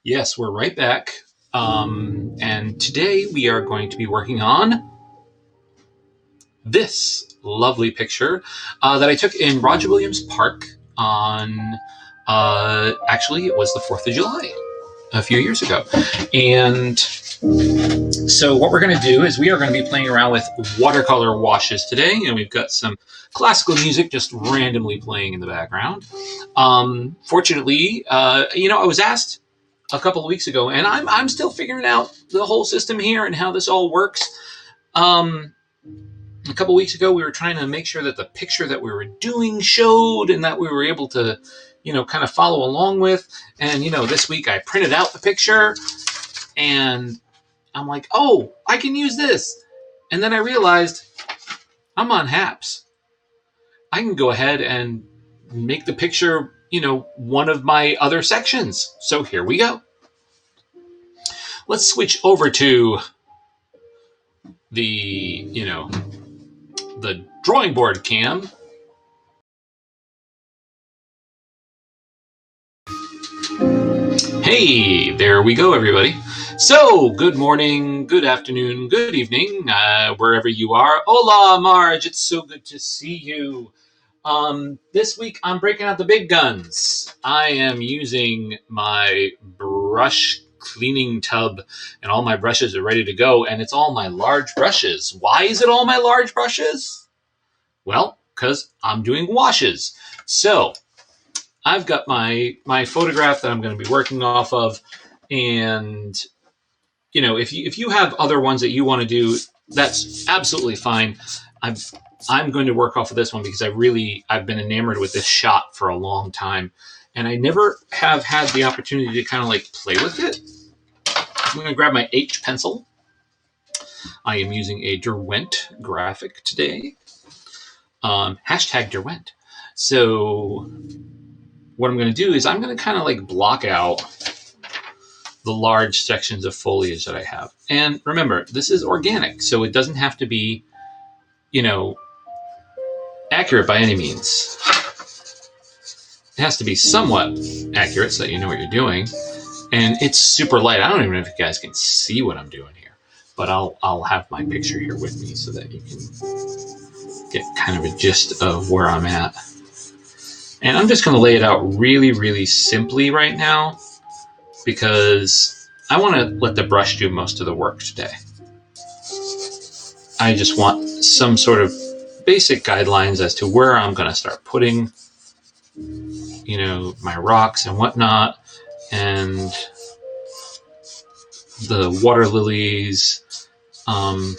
Yes, we're right back. And today we are going to be working on this lovely picture that I took in Roger Williams Park on, actually, it was the 4th of July a few years ago. And so what we're going to do is we are going to be playing around with watercolor washes today. And we've got some classical music just randomly playing in the background. Fortunately, I was asked a couple of weeks ago, and I'm still figuring out the whole system here and how this all works. A couple of weeks ago, we were trying to make sure that the picture that we were doing showed and that we were able to, kind of follow along with. And, this week I printed out the picture and I'm like, oh, I can use this. And then I realized I'm on HAPS. I can go ahead and make the picture, one of my other sections. So here we go. Let's switch over to the, the drawing board cam. Hey, there we go, everybody. So, good morning, good afternoon, good evening, wherever you are. Hola, Marge. It's so good to see you. This week, I'm breaking out the big guns. I am using my brush cleaning tub, and all my brushes are ready to go, and it's all my large brushes. Why is it all my large brushes? Well, because I'm doing washes. So, I've got my photograph that I'm going to be working off of, and if you have other ones that you want to do, that's absolutely fine. I'm going to work off of this one because I've been enamored with this shot for a long time, and I never have had the opportunity to kind of like play with it. I'm going to grab my H pencil. I am using a Derwent graphic today. Hashtag Derwent. So what I'm going to do is I'm going to kind of like block out the large sections of foliage that I have. And remember, this is organic, so it doesn't have to be, accurate by any means. It has to be somewhat accurate so that you know what you're doing. And it's super light. I don't even know if you guys can see what I'm doing here, but I'll have my picture here with me so that you can get kind of a gist of where I'm at. And I'm just going to lay it out really, really simply right now because I want to let the brush do most of the work today. I just want some sort of basic guidelines as to where I'm going to start putting, my rocks and whatnot, and the water lilies, and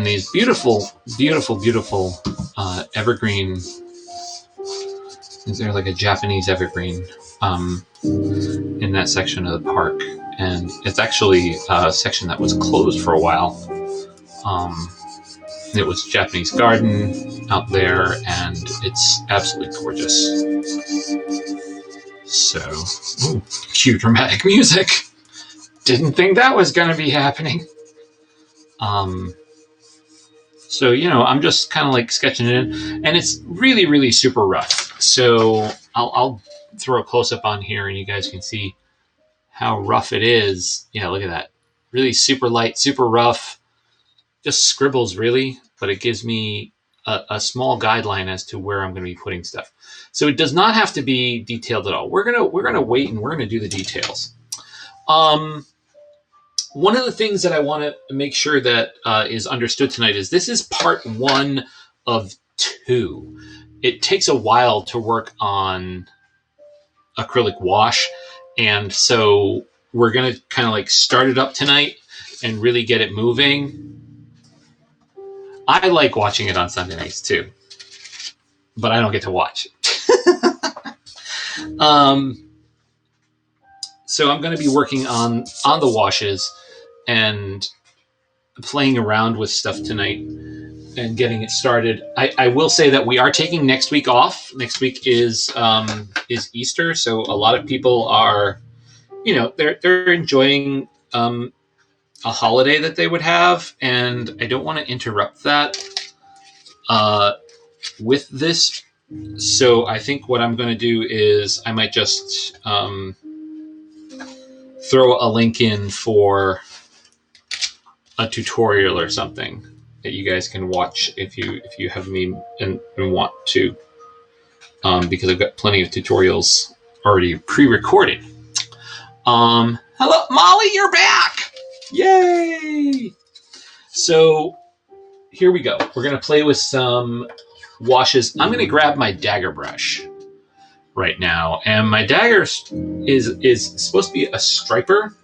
these beautiful, beautiful, beautiful evergreen. Is there like a Japanese evergreen in that section of the park? And it's actually a section that was closed for a while. It was Japanese garden out there, and it's absolutely gorgeous. So, cue dramatic music. Didn't think that was going to be happening. So, I'm just kind of like sketching it in, and it's really, really super rough. So I'll throw a close-up on here, and you guys can see how rough it is. Yeah, look at that. Really super light, super rough. Just scribbles, really, but it gives me a small guideline as to where I'm going to be putting stuff. So it does not have to be detailed at all. We're gonna wait, and we're gonna do the details. One of the things that I want to make sure that is understood tonight is this is part 1 of 2. It takes a while to work on acrylic wash, and so we're going to kind of like start it up tonight and really get it moving. I like watching it on Sunday nights too, but I don't get to watch. So I'm going to be working on the washes and playing around with stuff tonight and getting it started. I will say that we are taking next week off. Next week is Easter, so a lot of people are, they're enjoying a holiday that they would have, and I don't want to interrupt that with this So I think what I'm going to do is I might just throw a link in for a tutorial or something that you guys can watch if you have me and want to, because I've got plenty of tutorials already pre-recorded. Hello, Molly, you're back! Yay! So here we go. We're gonna play with some washes. I'm gonna grab my dagger brush right now, and my dagger is supposed to be a striper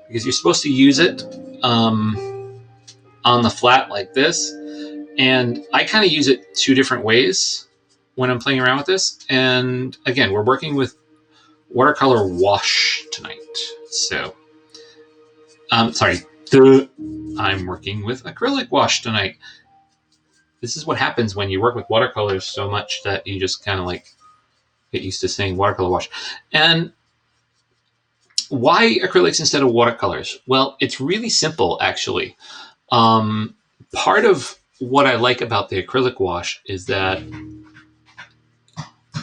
because you're supposed to use it on the flat like this, and I kind of use it two different ways when I'm playing around with this. And again, we're working with watercolor wash tonight, so sorry, I'm working with acrylic wash tonight. This is what happens when you work with watercolors so much that you just kind of like get used to saying watercolor wash. And why acrylics instead of watercolors? Well, it's really simple, actually. Part of what I like about the acrylic wash is that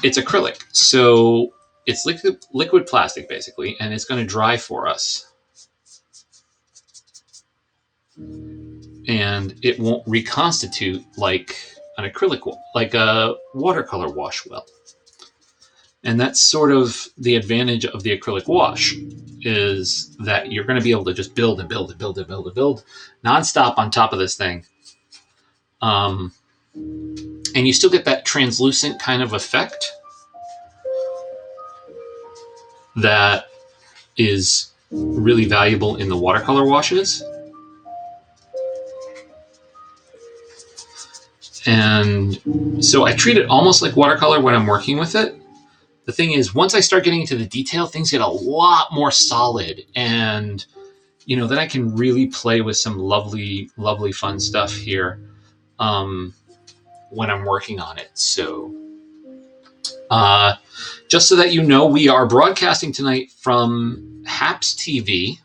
it's acrylic. So it's liquid plastic, basically, and it's going to dry for us. And it won't reconstitute like an acrylic, like a watercolor wash will. And that's sort of the advantage of the acrylic wash, is that you're going to be able to just build and build and build and build and build nonstop on top of this thing. And you still get that translucent kind of effect that is really valuable in the watercolor washes. And so I treat it almost like watercolor when I'm working with it. The thing is, once I start getting into the detail, things get a lot more solid. And, you know, then I can really play with some lovely, lovely fun stuff here when I'm working on it. So just so that you know, we are broadcasting tonight from Haps TV,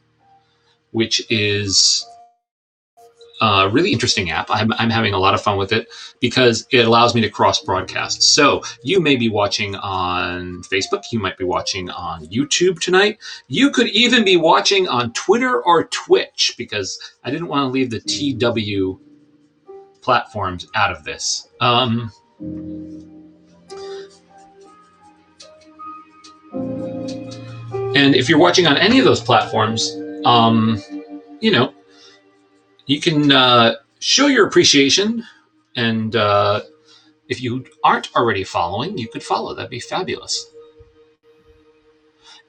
which is a really interesting app. I'm having a lot of fun with it because it allows me to cross broadcast. So you may be watching on Facebook. You might be watching on YouTube tonight. You could even be watching on Twitter or Twitch, because I didn't want to leave the TW platforms out of this. And if you're watching on any of those platforms, you know, you can show your appreciation, and if you aren't already following, you could follow. That'd be fabulous.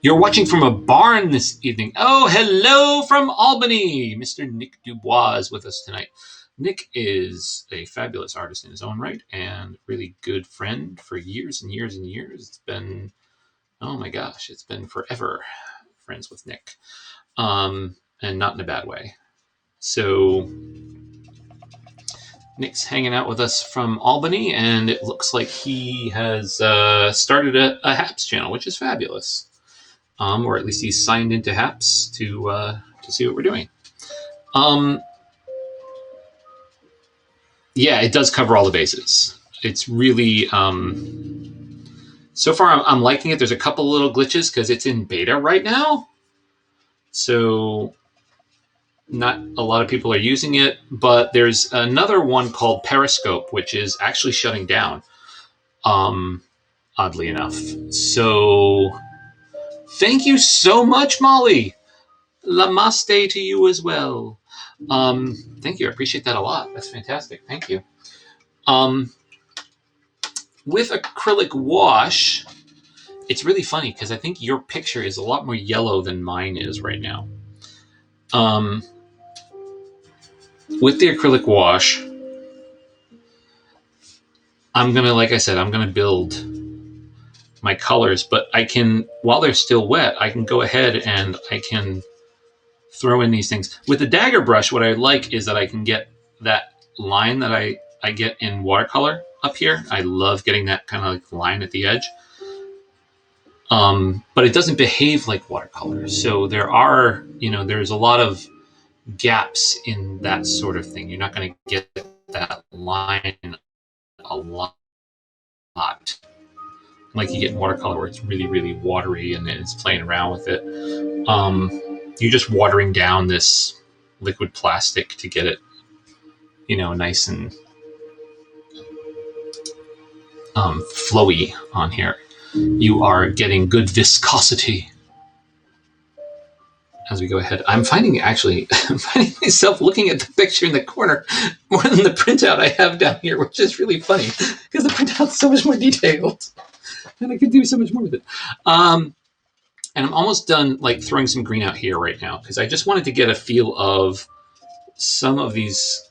You're watching from a barn this evening. Oh, hello from Albany. Mr. Nick Dubois is with us tonight. Nick is a fabulous artist in his own right and really good friend for years and years and years. It's been, oh my gosh, it's been forever friends with Nick, and not in a bad way. So Nick's hanging out with us from Albany, and it looks like he has started a Haps channel, which is fabulous. Or at least he's signed into Haps to see what we're doing. Yeah, it does cover all the bases. It's really, so far I'm liking it. There's a couple little glitches because it's in beta right now. So not a lot of people are using it, but there's another one called Periscope, which is actually shutting down, oddly enough. So thank you so much, Molly. Namaste to you as well. Thank you. I appreciate that a lot. That's fantastic. Thank you. With acrylic wash, it's really funny because I think your picture is a lot more yellow than mine is right now. With the acrylic wash, I'm going to, like I said, I'm going to build my colors, but I can, while they're still wet, I can go ahead and I can throw in these things. With the dagger brush, what I like is that I can get that line that I get in watercolor up here. I love getting that kind of like line at the edge. But it doesn't behave like watercolor. So there are, you know, there's a lot of gaps in that sort of thing. You're not going to get that line a lot Like you get in watercolor where it's really, really watery and it's playing around with it. You're just watering down this liquid plastic to get it, nice and flowy on here. You are getting good viscosity as we go ahead. I'm finding myself looking at the picture in the corner more than the printout I have down here, which is really funny because the printout's so much more detailed and I could do so much more with it. And I'm almost done like throwing some green out here right now because I just wanted to get a feel of some of these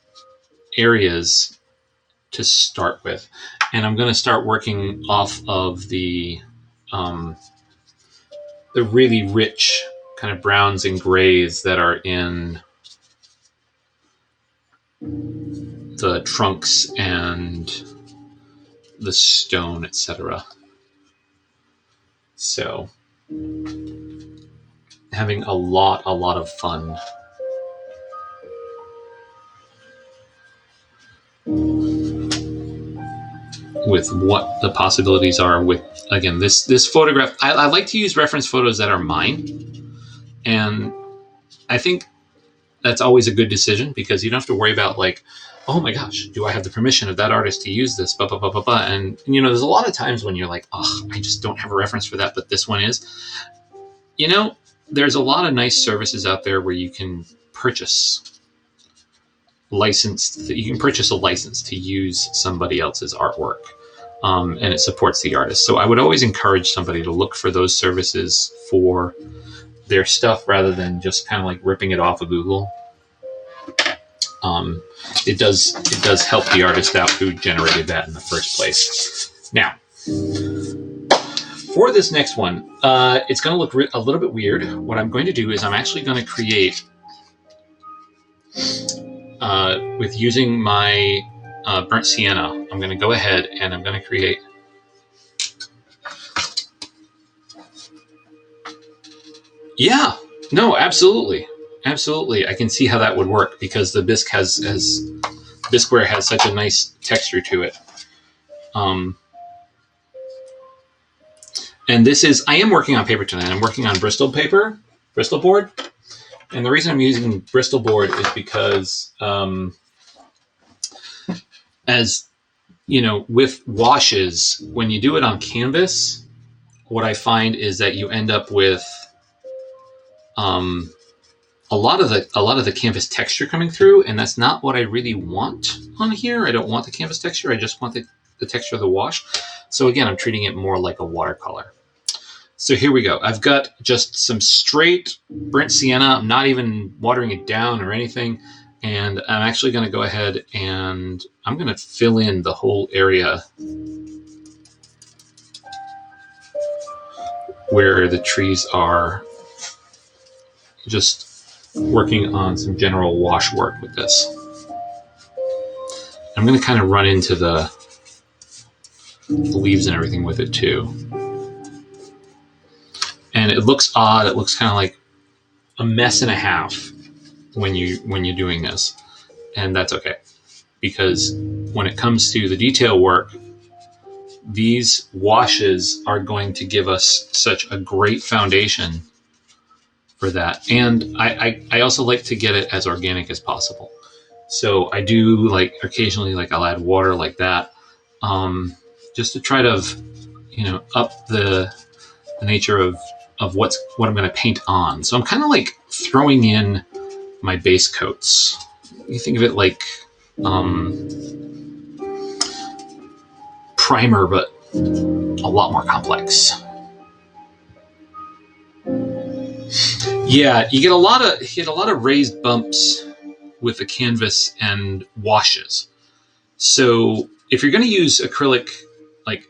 areas to start with. And I'm going to start working off of the really rich kind of browns and grays that are in the trunks and the stone, etc. So having a lot of fun with what the possibilities are with, again, this photograph. I like to use reference photos that are mine, and I think that's always a good decision because you don't have to worry about like, oh my gosh, do I have the permission of that artist to use this, blah, blah, blah, blah, blah. And there's a lot of times when you're like, oh, I just don't have a reference for that, but this one is. There's a lot of nice services out there where you can purchase a license to use somebody else's artwork, and it supports the artist. So I would always encourage somebody to look for those services for their stuff rather than just kind of like ripping it off of Google. It does help the artist out who generated that in the first place. Now, for this next one, it's going to look a little bit weird. What I'm going to do is I'm actually going to create, with using my burnt sienna, I'm going to go ahead and I'm going to create Yeah, no, absolutely. Absolutely. I can see how that would work because the bisque bisqueware has such a nice texture to it. And I am working on paper tonight. I'm working on Bristol board. And the reason I'm using Bristol board is because, as you know, with washes, when you do it on canvas, what I find is that you end up with a lot of the canvas texture coming through, and that's not what I really want on here. I don't want the canvas texture. I just want the texture of the wash. So again, I'm treating it more like a watercolor. So here we go. I've got just some straight burnt sienna. I'm not even watering it down or anything. And I'm actually going to go ahead and I'm going to fill in the whole area where the trees are, just working on some general wash work with this. I'm going to kind of run into the leaves and everything with it too. And it looks odd. It looks kind of like a mess and a half when you're doing this. And that's okay. Because when it comes to the detail work, these washes are going to give us such a great foundation for that. And I also like to get it as organic as possible. So I do like occasionally, like I'll add water like that, just to try to, up the nature of what I'm going to paint on. So I'm kind of like throwing in my base coats. You think of it like primer, but a lot more complex. Yeah, you get a lot of raised bumps with the canvas and washes. So if you're going to use acrylic, like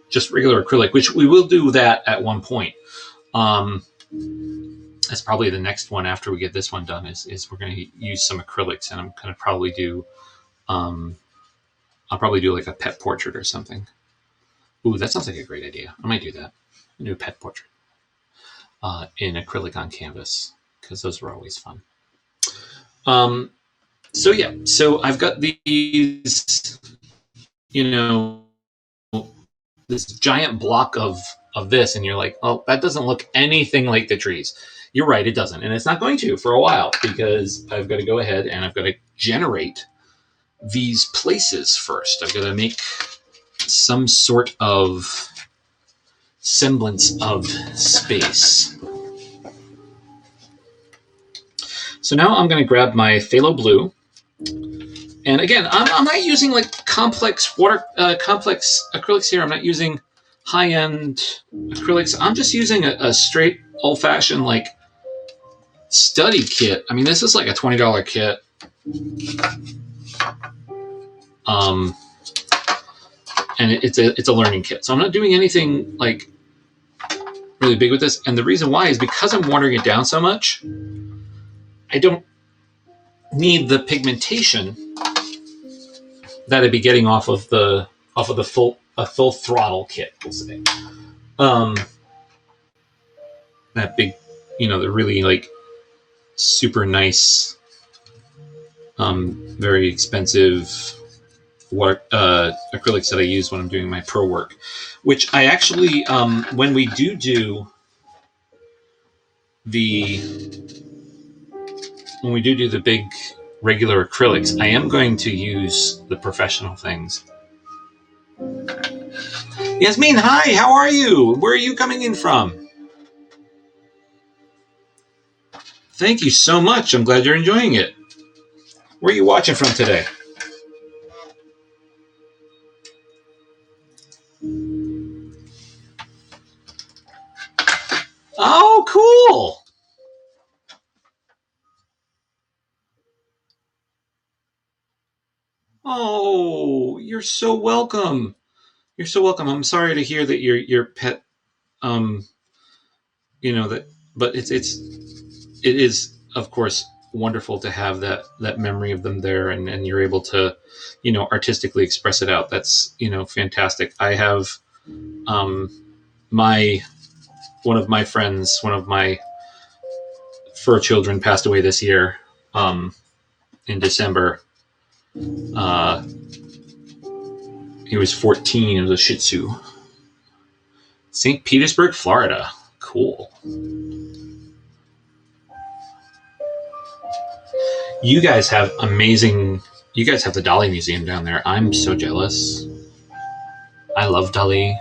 just regular acrylic, which we will do that at one point. That's probably the next one after we get this one done is we're going to use some acrylics, and I'm going to probably do, I'll probably do like a pet portrait or something. Ooh, that sounds like a great idea. I might do that. A new pet portrait in acrylic on canvas, because those were always fun. So yeah, so I've got these, this giant block of this, and you're like, oh, that doesn't look anything like the trees. You're right, it doesn't, and it's not going to for a while because I've got to go ahead and I've got to generate these places first. I've got to make some sort of semblance of space. So now I'm going to grab my phthalo blue, and again, I'm not using like complex acrylics here. I'm not using high-end acrylics. I'm just using a straight old-fashioned like study kit. I mean, this is like a $20 kit. And it's a learning kit. So I'm not doing anything like really big with this. And the reason why is because I'm watering it down so much, I don't need the pigmentation that I'd be getting off of the full throttle kit, we'll say. That big, the really like super nice, very expensive acrylics that I use when I'm doing my pro work, which I actually, when we do the big regular acrylics, I am going to use the professional things. Yasmin, hi, how are you? Where are you coming in from? Thank you so much. I'm glad you're enjoying it. Where are you watching from today? Oh, cool. Oh, you're so welcome. You're so welcome. I'm sorry to hear that your pet, that, but it is of course wonderful to have that memory of them there, and you're able to, artistically express it out. That's, fantastic. I have, one of my friends, one of my fur children passed away this year, in December. He was 14. It was a Shih Tzu. St. Petersburg, Florida. Cool. You guys have the Dali Museum down there. I'm so jealous. I love Dali.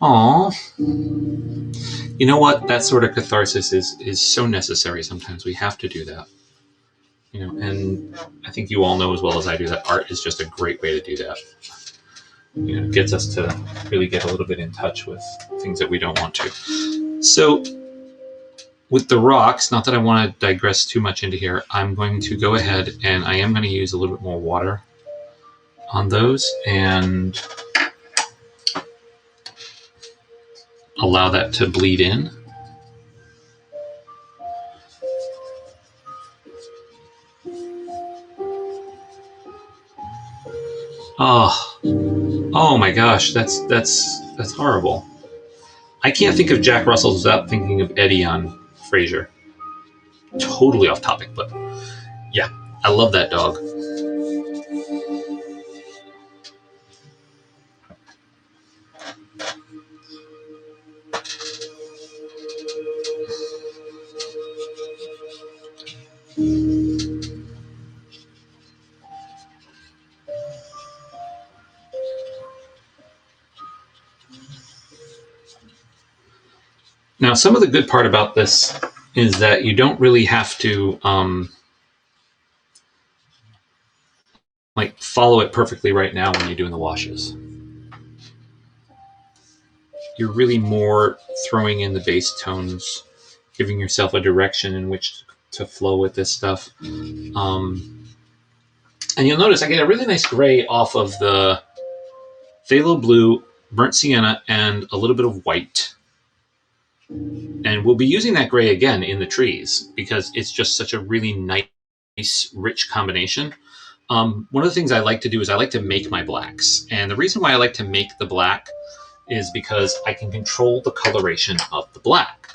Aw. You know what? That sort of catharsis is so necessary. Sometimes we have to do that. And I think you all know as well as I do that art is just a great way to do that. It gets us to really get a little bit in touch with things that we don't want to. So with the rocks, not that I want to digress too much into here, I'm going to go ahead and I am going to use a little bit more water on those and allow that to bleed in. Oh my gosh, that's horrible. I can't think of Jack Russell without thinking of Eddie on Frasier. Totally off topic, but yeah, I love that dog. Now, some of the good part about this is that you don't really have to like follow it perfectly right now when you're doing the washes. You're really more throwing in the base tones, giving yourself a direction in which to flow with this stuff. And you'll notice I get a really nice gray off of the phthalo blue, burnt sienna, and a little bit of white. And we'll be using that gray again in the trees because it's just such a really nice, rich combination. One of the things I like to do is I like to make my blacks. And the reason why I like to make the black is because I can control the coloration of the black.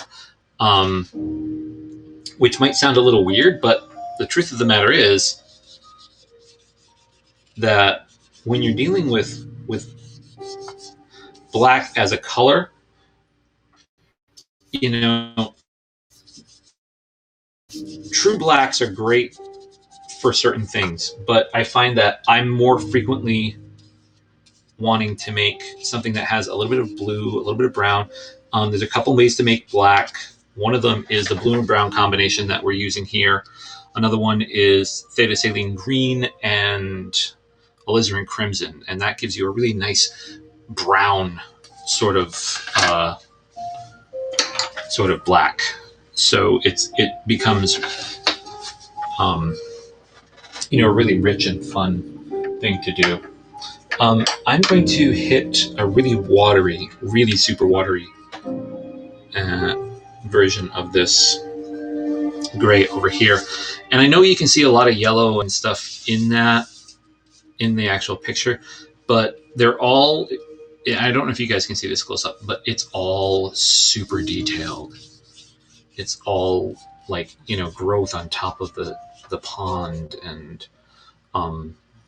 Which might sound a little weird, but the truth of the matter is that when you're dealing with black as a color, you know, true blacks are great for certain things, but I find that I'm more frequently wanting to make something that has a little bit of blue, a little bit of brown. There's a couple ways to make black. One of them is the blue and brown combination that we're using here. Another one is theta saline green and alizarin crimson, and that gives you a really nice brown sort of black. So it becomes a really rich and fun thing to do. I'm going to hit a really watery, really super watery version of this gray over here. And I know you can see a lot of yellow and stuff in the actual picture, but they're all, I don't know if you guys can see this close up, but it's all super detailed. It's all like, growth on top of the pond, and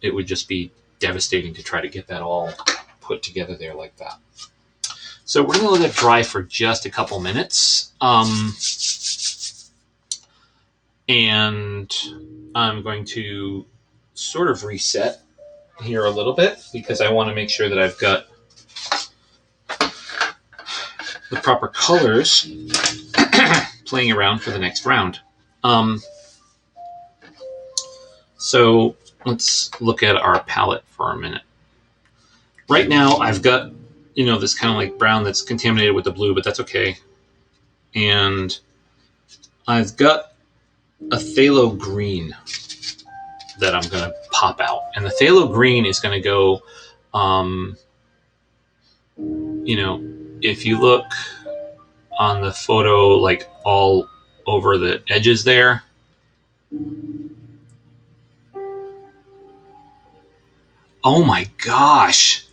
it would just be devastating to try to get that all put together there like that. So we're going to let it dry for just a couple minutes. And I'm going to sort of reset here a little bit because I want to make sure that I've got the proper colors playing around for the next round. So let's look at our palette for a minute. Right now I've got, this kind of like brown that's contaminated with the blue, but that's okay. And I've got a phthalo green that I'm going to pop out. And the phthalo green is going to go, if you look on the photo, like all over the edges there, oh my gosh,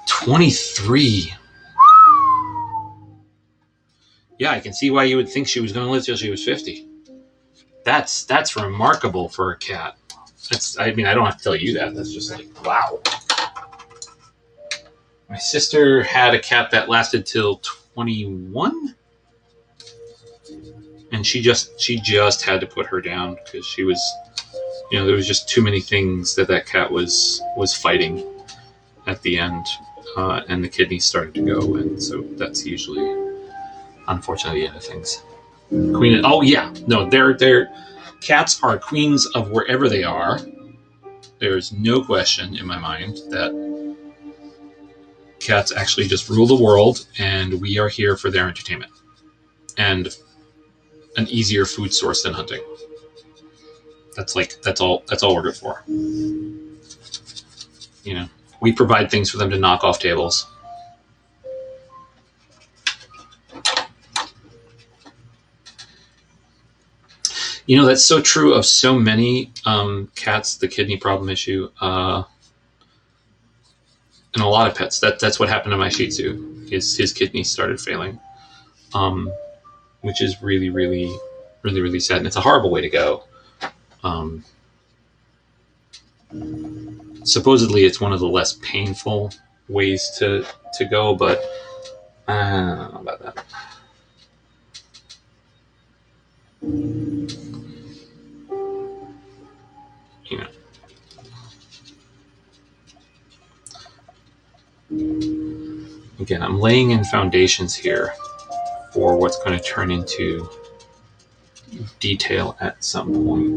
23. Yeah, I can see why you would think she was going to live till she was 50. That's remarkable for a cat. I don't have to tell you that. That's just like, wow. My sister had a cat that lasted till 21, and she just had to put her down because she was, there was just too many things that cat was fighting at the end, and the kidneys started to go, and so that's usually, unfortunately, the end of things. They're cats are queens of wherever they are. There's no question in my mind that cats actually just rule the world, and we are here for their entertainment and an easier food source than hunting. That's all we're good for. We provide things for them to knock off tables. That's so true of so many cats, the kidney problem issue, and a lot of pets. That's what happened to my Shih Tzu. His kidneys started failing, which is really, really, really, really sad. And it's a horrible way to go. Supposedly, it's one of the less painful ways to go, but I don't know about that. Again, I'm laying in foundations here for what's going to turn into detail at some point.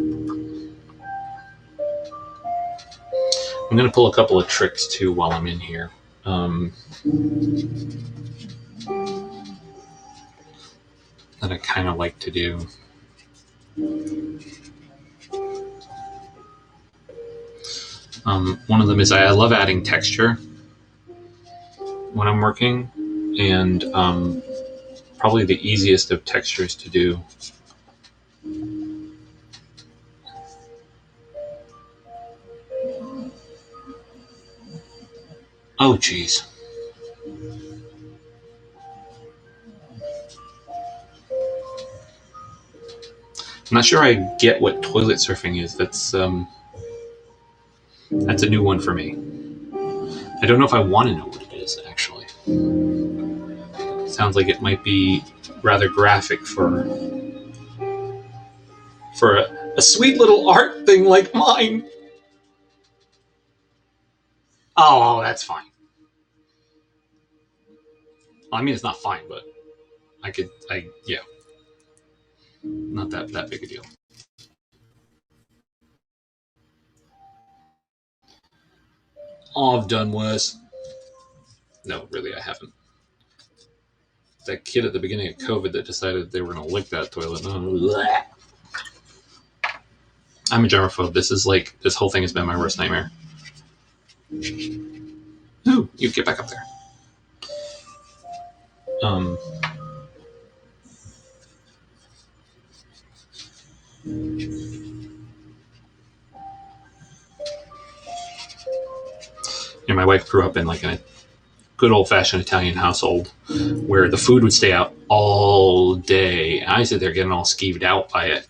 I'm going to pull a couple of tricks too while I'm in here. That I kind of like to do. One of them is I love adding texture when I'm working, and probably the easiest of textures to do oh geez. not sure I get what toilet surfing is. That's a new one for me. I don't know if I want to know what it is, actually. Sounds like it might be rather graphic for a sweet little art thing like mine. Oh, that's fine. Well, I mean, it's not fine, but yeah. Not that big a deal. Oh, I've done worse. No, really, I haven't. That kid at the beginning of COVID that decided they were going to lick that toilet. I'm a germaphobe. This whole thing has been my worst nightmare. Ooh, you get back up there. My wife grew up in like a good old-fashioned Italian household where the food would stay out all day. And I sit there getting all skeeved out by it.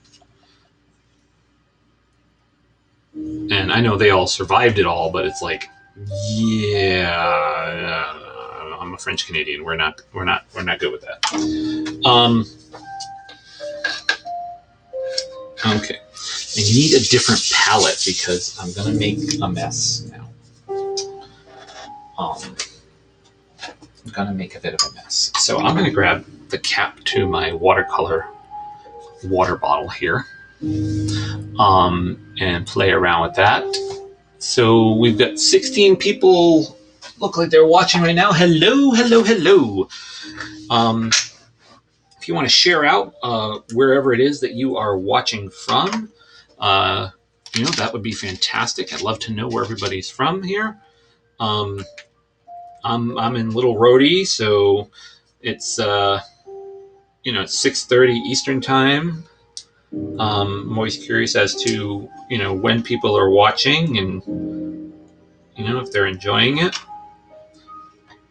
And I know they all survived it all, but it's like, yeah, I'm a French Canadian. We're not good with that. Okay. I need a different palette because I'm gonna make a mess now. I'm gonna make a bit of a mess. So I'm gonna grab the cap to my watercolor water bottle here. And play around with that. So we've got 16 people look like they're watching right now. Hello. If you want to share out wherever it is that you are watching from, that would be fantastic. I'd love to know where everybody's from here. I'm in Little Rhodey, so it's it's 6:30 Eastern time. I'm always curious as to when people are watching and if they're enjoying it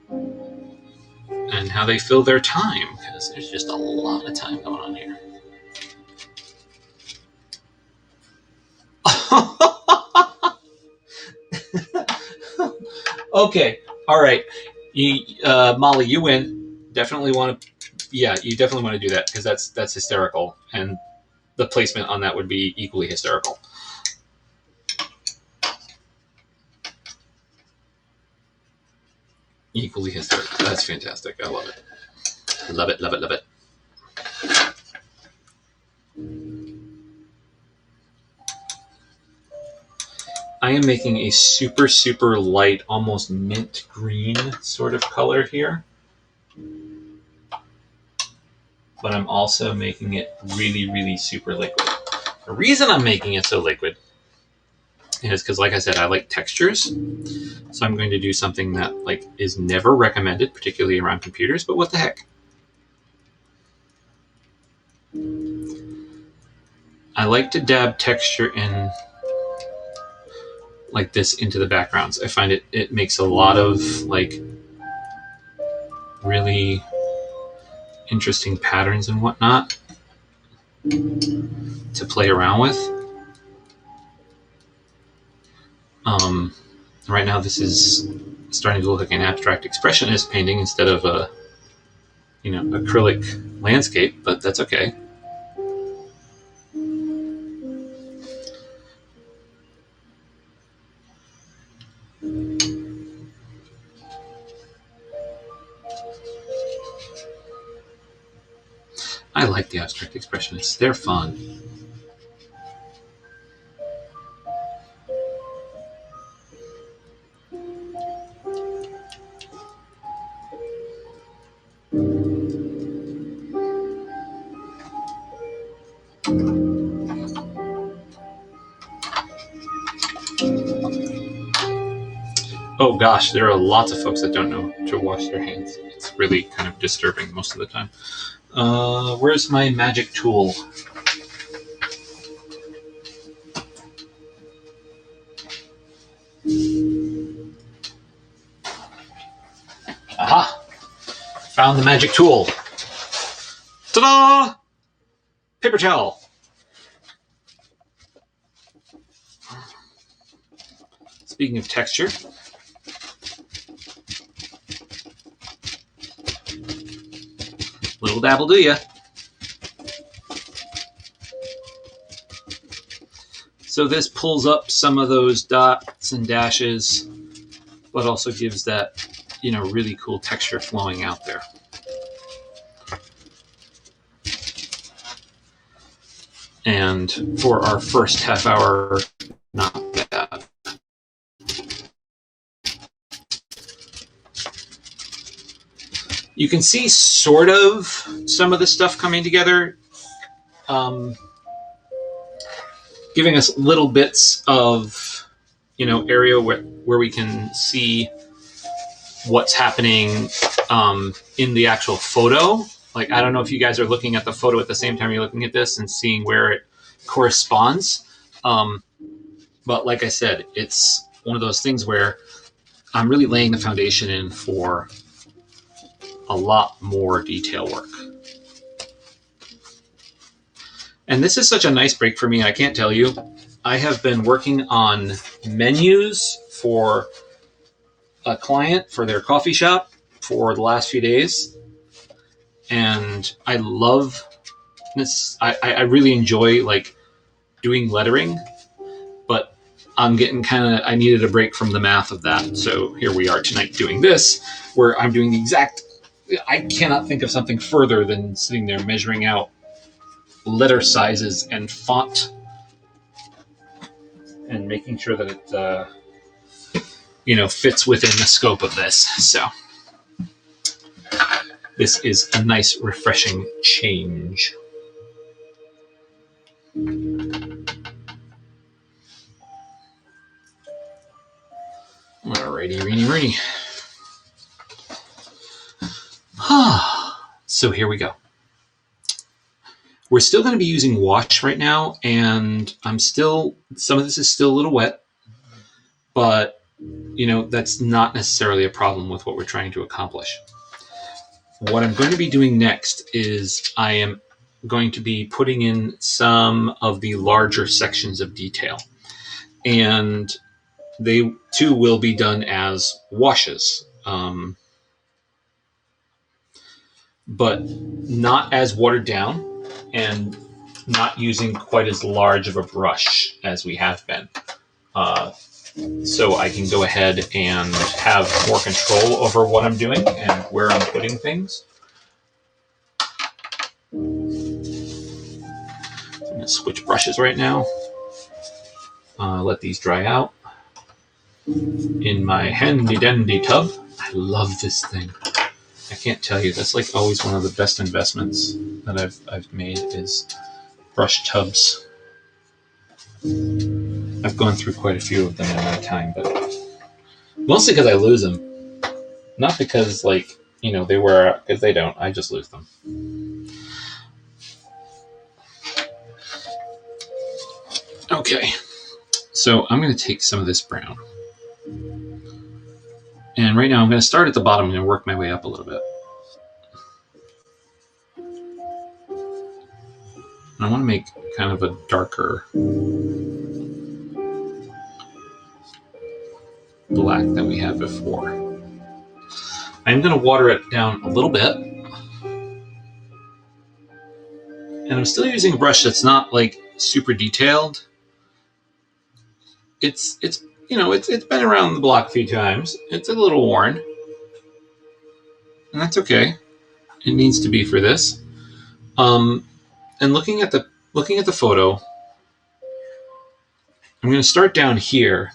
and how they fill their time, because there's just a lot of time going on here. Okay, all right, Molly, you win. Definitely want to. Yeah, you definitely want to do that because that's hysterical, and the placement on that would be equally hysterical. Equally hysterical. That's fantastic. I love it. Love it. I am making a super, super light, almost mint green sort of color here. But I'm also making it really, really super liquid. The reason I'm making it so liquid is because, like I said, I like textures. So I'm going to do something that is never recommended, particularly around computers, but what the heck. I like to dab texture in like this into the backgrounds. I find it makes a lot of really interesting patterns and whatnot to play around with. Right now this is starting to look like an abstract expressionist painting instead of a acrylic landscape, but that's okay. I like the abstract expressionists. They're fun. Oh gosh, there are lots of folks that don't know to wash their hands. It's really kind of disturbing most of the time. Where's my magic tool? Aha! Found the magic tool. Ta-da! Paper towel. speaking of texture, little dabble do ya. So this pulls up some of those dots and dashes, but also gives that, really cool texture flowing out there. And for our first half hour, not bad. You can see sort of some of the stuff coming together, giving us little bits of, area where we can see what's happening in the actual photo. Like, I don't know if you guys are looking at the photo at the same time you're looking at this and seeing where it corresponds. But like I said, it's one of those things where I'm really laying the foundation in for a lot more detail work. And this is such a nice break for me. I can't tell you. I have been working on menus for a client for their coffee shop for the last few days. And I love this. I really enjoy like doing lettering, but I'm getting I needed a break from the math of that. So here we are tonight doing this, where I'm doing the exact, I cannot think of something further than sitting there measuring out letter sizes and font and making sure that it, fits within the scope of this. So this is a nice, refreshing change. Alrighty, Reenie. So here we go. We're still going to be using wash right now, and some of this is still a little wet, but that's not necessarily a problem with what we're trying to accomplish. What I'm going to be doing next is I am going to be putting in some of the larger sections of detail, and they too will be done as washes, but not as watered down and not using quite as large of a brush as we have been. So I can go ahead and have more control over what I'm doing and where I'm putting things. I'm going to switch brushes right now. Let these dry out in my handy dandy tub. I love this thing. I can't tell you, that's like always one of the best investments that I've made is brush tubs. I've gone through quite a few of them in my time, but mostly because I lose them. Not because they wear out, because they don't. I just lose them. Okay, so I'm going to take some of this brown. And right now I'm going to start at the bottom and work my way up a little bit. And I want to make kind of a darker black than we had before. I'm going to water it down a little bit. And I'm still using a brush that's not like super detailed. It's been around the block a few times. It's a little worn. And that's okay. It needs to be for this. And looking at the photo, I'm going to start down here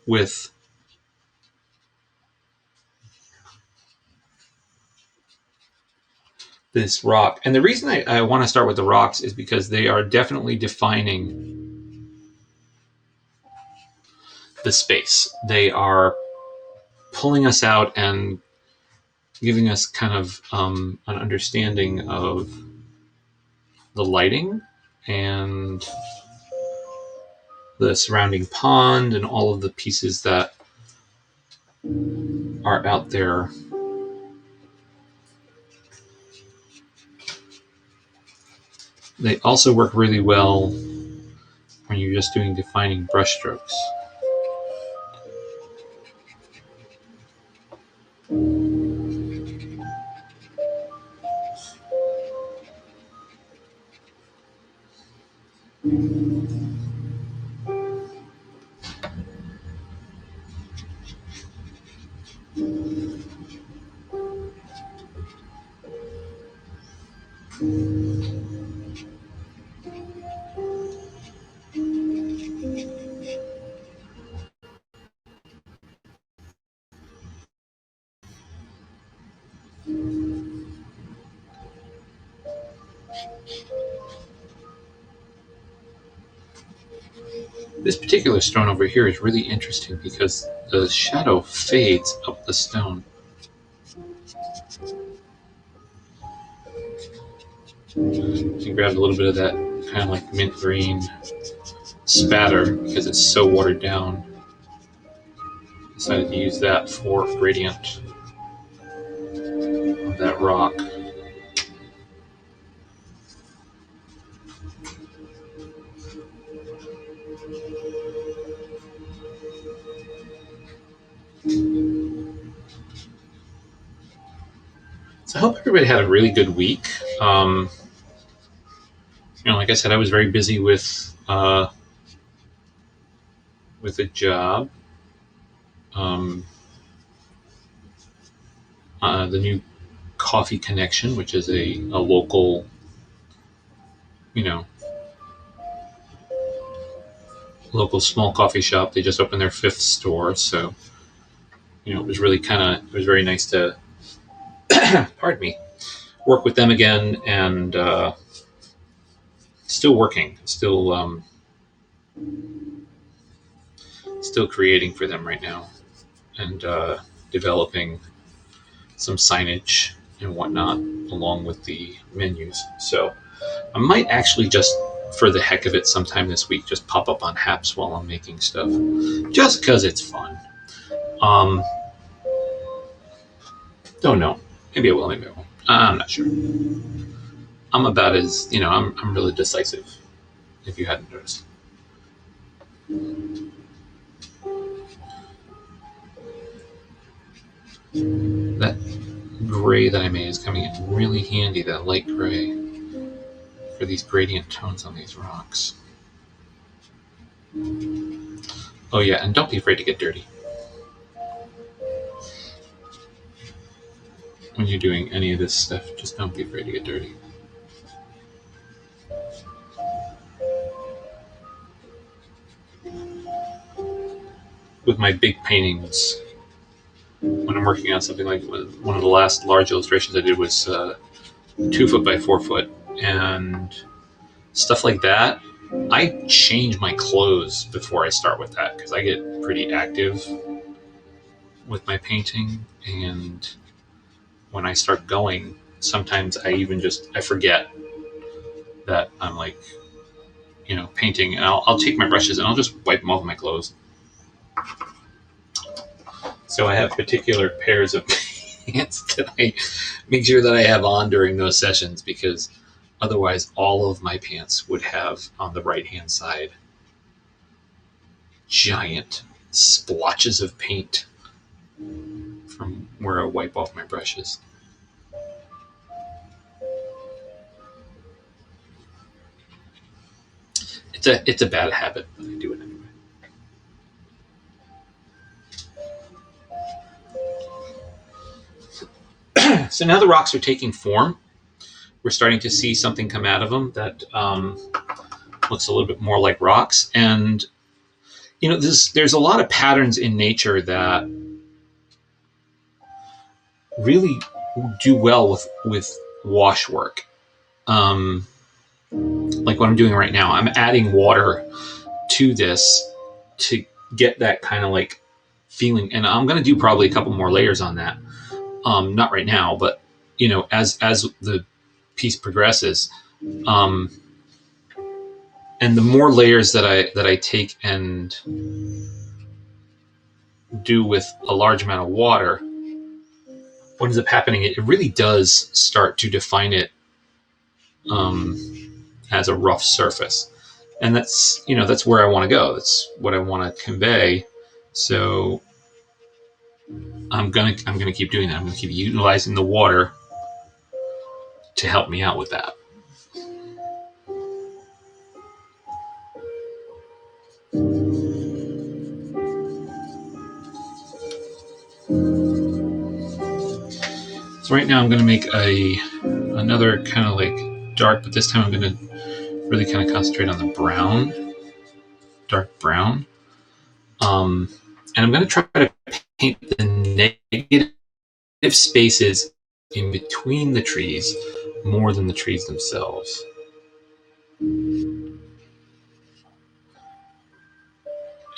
with this rock. And the reason I want to start with the rocks is because they are definitely defining the space. They are pulling us out and giving us kind of an understanding of the lighting and the surrounding pond and all of the pieces that are out there. They also work really well when you're just doing defining brush strokes. This particular stone over here is really interesting because the shadow fades up the stone. I grabbed a little bit of that kind of like mint green spatter because it's so watered down. Decided to use that for gradient of that rock. So I hope everybody had a really good week. Like I said, I was very busy with a job. The new Coffee Connection, which is a local, local small coffee shop. They just opened their 5th store, so it was really it was very nice to, pardon me, work with them again, and still working, still creating for them right now, and developing some signage and whatnot along with the menus. So I might actually just, for the heck of it, sometime this week, just pop up on Haps while I'm making stuff, just because it's fun. Don't know. Maybe I will, maybe I won't. I'm not sure. I'm about as, I'm really decisive, if you hadn't noticed. That gray that I made is coming in really handy, that light gray, for these gradient tones on these rocks. Oh yeah, and don't be afraid to get dirty when you're doing any of this stuff. Just don't be afraid to get dirty. With my big paintings, when I'm working on something like one of the last large illustrations I did was 2 foot by 4 foot, and stuff like that, I change my clothes before I start with that, because I get pretty active with my painting, and when I start going, sometimes I forget that I'm like, painting, and I'll take my brushes and I'll just wipe them off my clothes. So I have particular pairs of pants that I make sure that I have on during those sessions, because otherwise all of my pants would have, on the right-hand side, giant splotches of paint from where I wipe off my brushes. It's a bad habit, but I do it anyway. So now the rocks are taking form. We're starting to see something come out of them that looks a little bit more like rocks. And, there's a lot of patterns in nature that really do well with wash work. Like what I'm doing right now, I'm adding water to this to get that kind of like feeling. And I'm going to do probably a couple more layers on that. Not right now, but as the piece progresses, and the more layers that I take and do with a large amount of water, what ends up happening, it really does start to define it as a rough surface, and that's where I want to go. That's what I want to convey. So I'm gonna keep doing that. I'm gonna keep utilizing the water to help me out with that. So right now I'm gonna make another kind of like dark, but this time I'm gonna really kind of concentrate on the brown, dark brown. And I'm gonna try to paint the negative spaces in between the trees more than the trees themselves.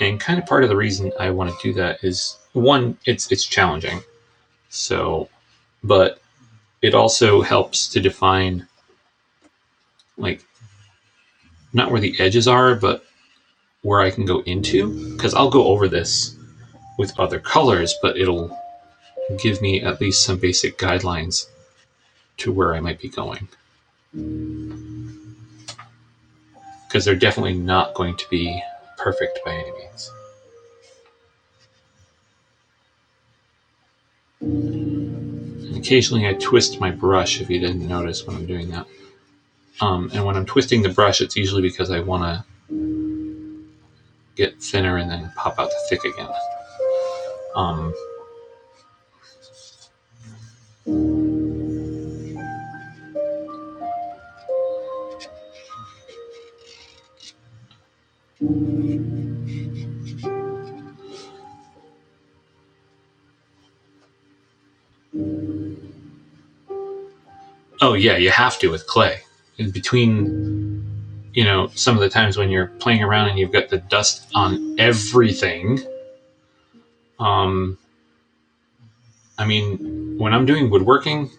And kind of part of the reason I want to do that is, one, it's challenging. So, but it also helps to define, like, not where the edges are, but where I can go into. Because I'll go over this with other colors, but it'll give me at least some basic guidelines to where I might be going. Because they're definitely not going to be perfect by any means. And occasionally I twist my brush, if you didn't notice when I'm doing that. And when I'm twisting the brush, it's usually because I want to get thinner and then pop out the thick again. Oh yeah, you have to with clay. In between, some of the times when you're playing around and you've got the dust on everything. I mean, when I'm doing woodworking,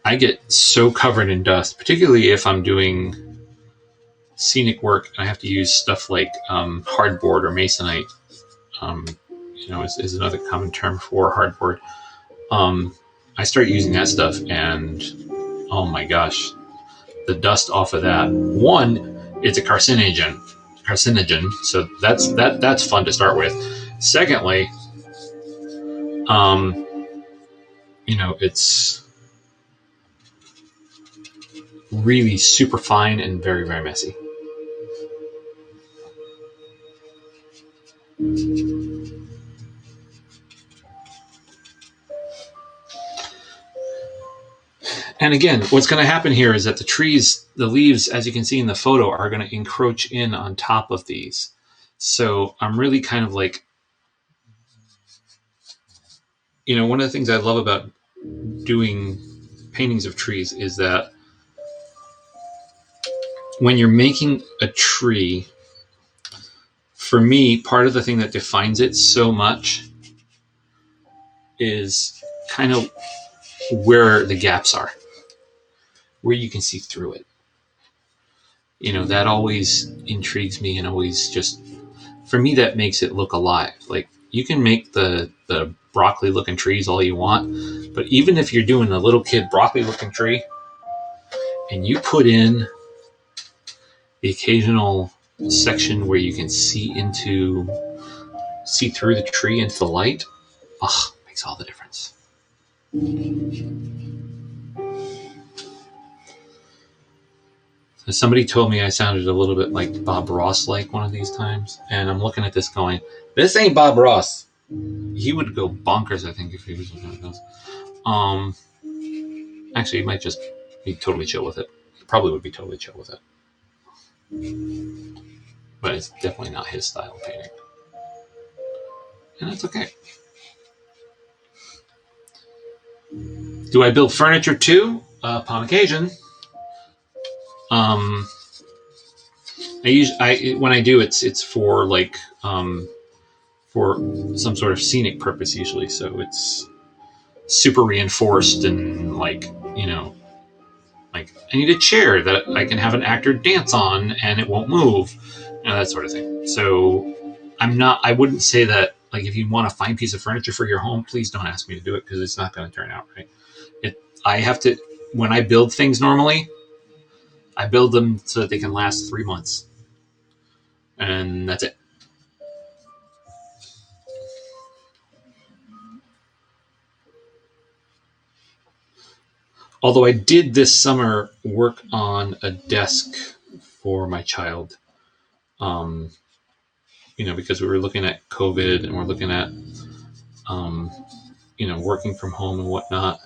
I get so covered in dust, particularly if I'm doing scenic work and I have to use stuff like hardboard or masonite. Is another common term for hardboard. I start using that stuff, and oh my gosh, the dust off of that. One, it's a carcinogen, so that's fun to start with. Secondly, it's really super fine and very, very messy. And again, what's going to happen here is that the leaves, as you can see in the photo, are going to encroach in on top of these. So I'm really kind of like, one of the things I love about doing paintings of trees is that when you're making a tree, for me, part of the thing that defines it so much is kind of where the gaps are, where you can see through it. That always intrigues me, and always just, for me, that makes it look alive. Like, you can make the broccoli looking trees all you want, but even if you're doing a little kid broccoli looking tree and you put in the occasional section where you can see through the tree into the light, makes all the difference. Somebody told me I sounded a little bit like Bob Ross one of these times, and I'm looking at this going, this ain't Bob Ross. He would go bonkers, I think, if he was looking at those. Actually, he might just be totally chill with it. He probably would be totally chill with it. But it's definitely not his style of painting. And that's okay. Do I build furniture too? Upon occasion. When I do, it's for for some sort of scenic purpose usually. So it's super reinforced and I need a chair that I can have an actor dance on and it won't move, that sort of thing. So I wouldn't say that, if you want a fine piece of furniture for your home, please don't ask me to do it, because it's not going to turn out right. I have to, when I build things normally, I build them so that they can last 3 months. And that's it. Although I did this summer work on a desk for my child, because we were looking at COVID and we're looking at, working from home and whatnot.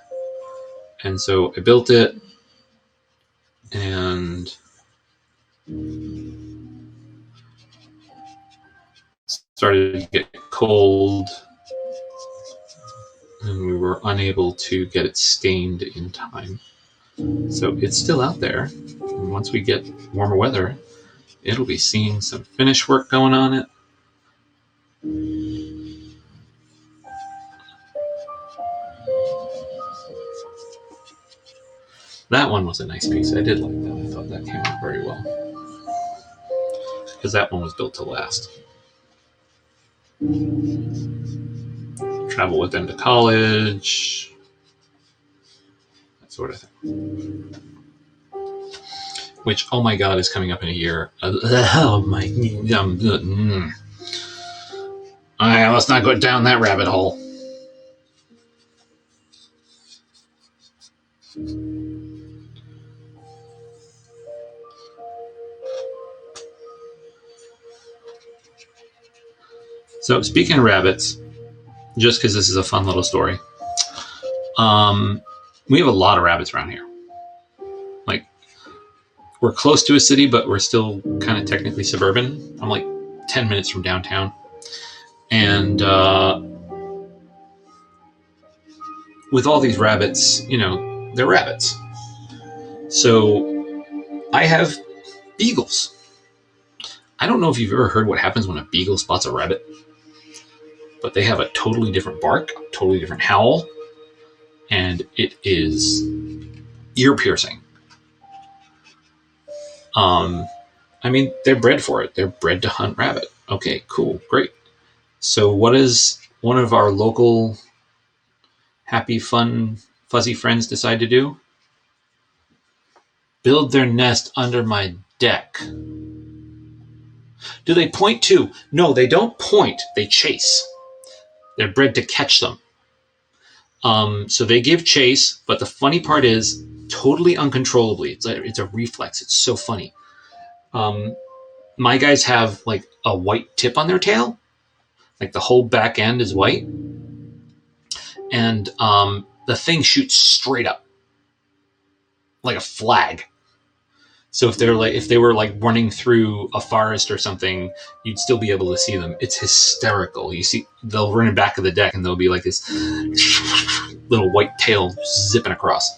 And so I built it, and started to get cold. and we were unable to get it stained in time. So it's still out there. And once we get warmer weather, it'll be seeing some finish work going on it. That one was a nice piece. I did like that. I thought that came out very well. Because that one was built to last. Travel with them to college. That sort of thing. Which, oh my God, is coming up in a year. Oh my... let's not go down that rabbit hole. So speaking of rabbits, just because this is a fun little story, we have a lot of rabbits around here. Like, we're close to a city, but we're still kind of technically suburban. I'm like 10 minutes from downtown. And with all these rabbits, they're rabbits. So I have beagles. I don't know if you've ever heard what happens when a beagle spots a rabbit, but they have a totally different bark, totally different howl, and it is ear-piercing. They're bred for it. They're bred to hunt rabbit. Okay, cool, great. So what does one of our local happy, fun, fuzzy friends decide to do? Build their nest under my deck. Do they point too? No, they don't point. They chase. They're bred to catch them. So they give chase, but the funny part is totally uncontrollably. It's a reflex. It's so funny. My guys have like a white tip on their tail. Like the whole back end is white. And the thing shoots straight up. Like a flag. So if they were running through a forest or something, you'd still be able to see them. It's hysterical. You see, they'll run in back of the deck, and there'll be like this little white tail zipping across.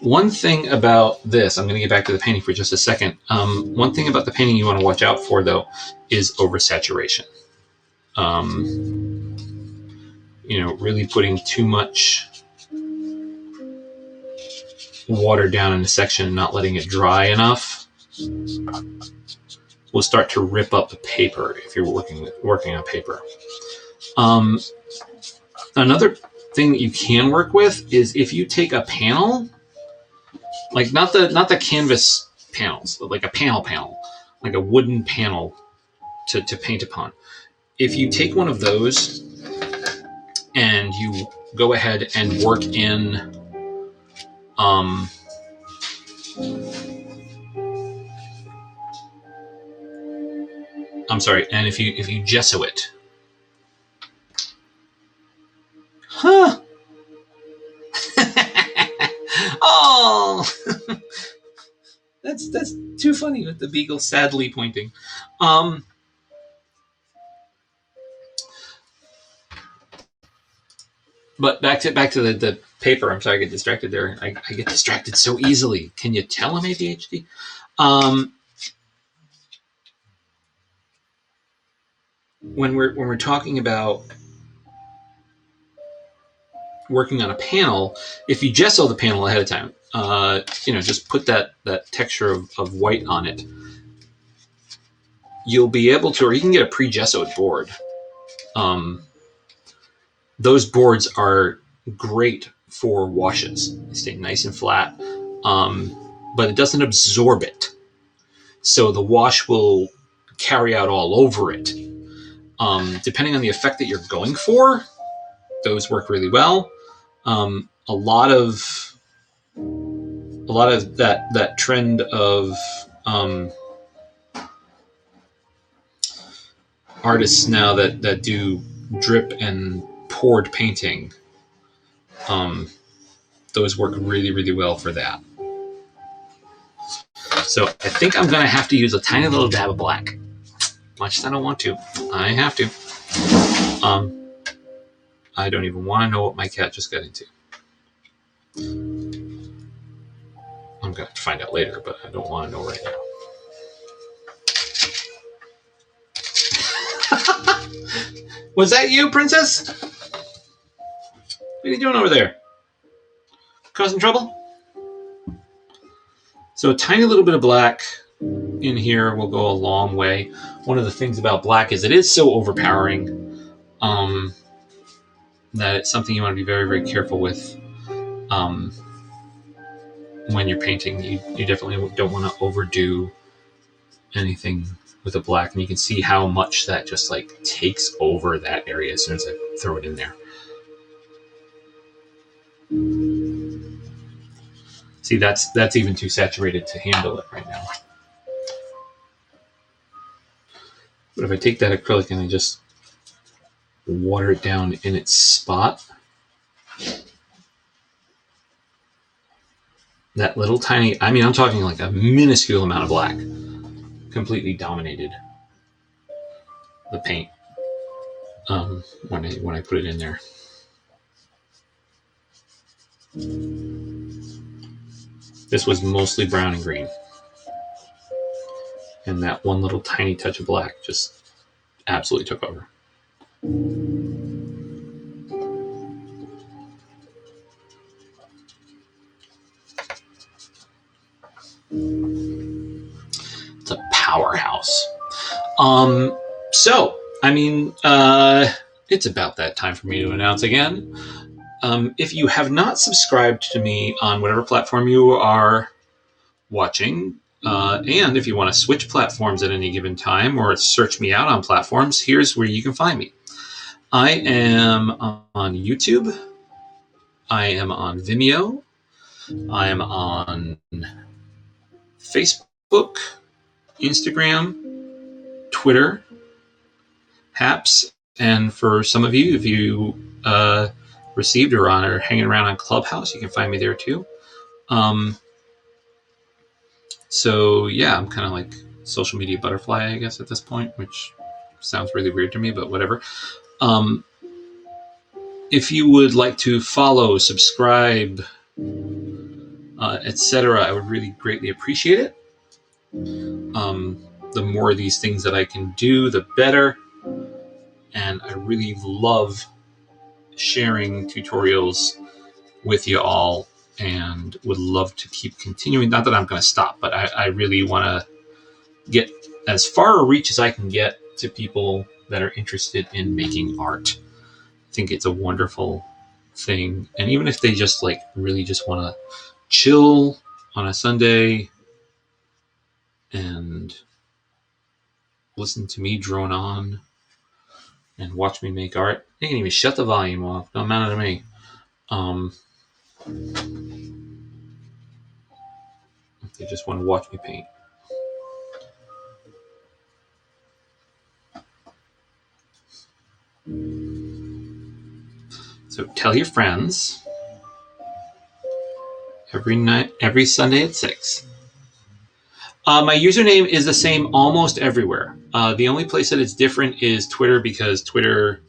One thing about this, I'm going to get back to the painting for just a second. One thing about the painting you want to watch out for, though, is oversaturation. Really putting too much water down in a section and not letting it dry enough will start to rip up the paper if you're working on paper. Another thing that you can work with is if you take a panel, like not the canvas panels, but like a panel, like a wooden panel to paint upon. If you take one of those and you go ahead and work in and if you gesso it. Huh. Oh. That's too funny with the beagle sadly pointing. But back to the paper. I'm sorry, I get distracted there. I get distracted so easily. Can you tell I'm ADHD? When we're talking about working on a panel, if you gesso the panel ahead of time, just put that texture of white on it. You'll be able to, or you can get a pre-gessoed board. Those boards are great for washes. They stay nice and flat, but it doesn't absorb it. So the wash will carry out all over it. Depending on the effect that you're going for, those work really well. A lot of that trend of artists now that do drip and poured painting, those work really, really well for that. So I think I'm going to have to use a tiny little dab of black. Much as I don't want to, I have to. I don't even want to know what my cat just got into. I'm going to have to find out later, but I don't want to know right now. Was that you, Princess? What are you doing over there? Causing trouble? So a tiny little bit of black in here will go a long way. One of the things about black is it is so overpowering that it's something you want to be very, very careful with when you're painting. You definitely don't want to overdo anything with a black, and you can see how much that just like takes over that area as soon as I throw it in there. See, that's even too saturated to handle it right now. But if I take that acrylic and I just water it down in its spot, that little tiny, I mean, I'm talking like a minuscule amount of black completely dominated the paint when I put it in there. This was mostly brown and green. And that one little tiny touch of black just absolutely took over. It's a powerhouse. So, I mean, it's about that time for me to announce again. If you have not subscribed to me on whatever platform you are watching, and if you want to switch platforms at any given time or search me out on platforms, here's where you can find me. I am on YouTube. I am on Vimeo. I am on Facebook, Instagram, Twitter, Haps, and for some of you, if you received or are hanging around on Clubhouse, you can find me there too. So yeah, I'm kind of like social media butterfly, I guess, at this point, which sounds really weird to me, but whatever. If you would like to follow, subscribe, etc., I would really greatly appreciate it. The more of these things that I can do, the better. And I really love sharing tutorials with you all and would love to keep continuing. Not that I'm going to stop, but I really want to get as far a reach as I can get to people that are interested in making art. I think it's a wonderful thing. And even if they just like really just want to chill on a Sunday and listen to me drone on and watch me make art, they can even shut the volume off. Don't matter to me. If they just want to watch me paint. So tell your friends every Sunday at 6. My username is the same almost everywhere. The only place that it's different is Twitter, because Twitter,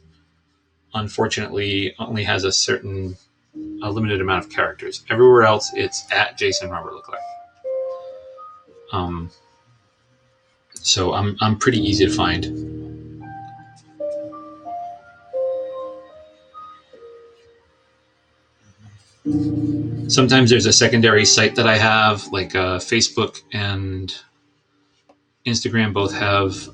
unfortunately, only has a limited amount of characters. Everywhere else, it's at Jason Robert Leclerc. So I'm pretty easy to find. Sometimes there's a secondary site that I have, like Facebook and Instagram both have